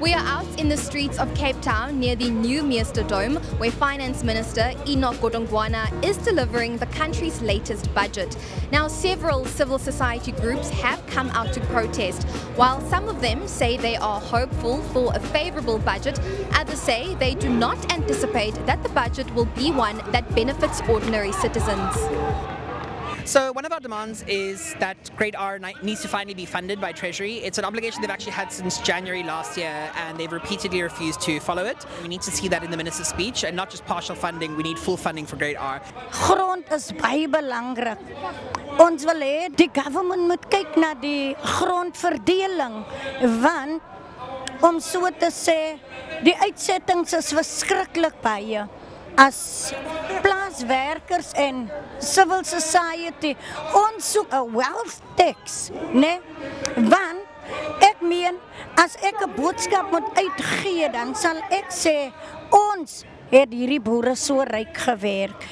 We are out in the streets of Cape Town near the new Meesterdome, where Finance Minister Enoch Godongwana is delivering the country's latest budget. Now, several civil society groups have come out to protest. While some of them say they are hopeful for a favourable budget, others say they do not anticipate that the budget will be one that benefits ordinary citizens. So one of our demands is that Grade R needs to finally be funded by Treasury. It's an obligation they've actually had since January last year, and they've repeatedly refused to follow it. We need to see that in the minister's speech, and not just partial funding. We need full funding for Grade R. Grond is baie belangrik. Ons wil hê die government moet kyk na die grondverdeling, want om so te sê, die uitsettings is verskriklik baie. As plaaswerkers en civil society, ons soek 'n wealth tax, né? Want ek meen, as ek 'n boodskap moet uitgee, dan sal ek sê ons het hierdie boere so ryk gewerk.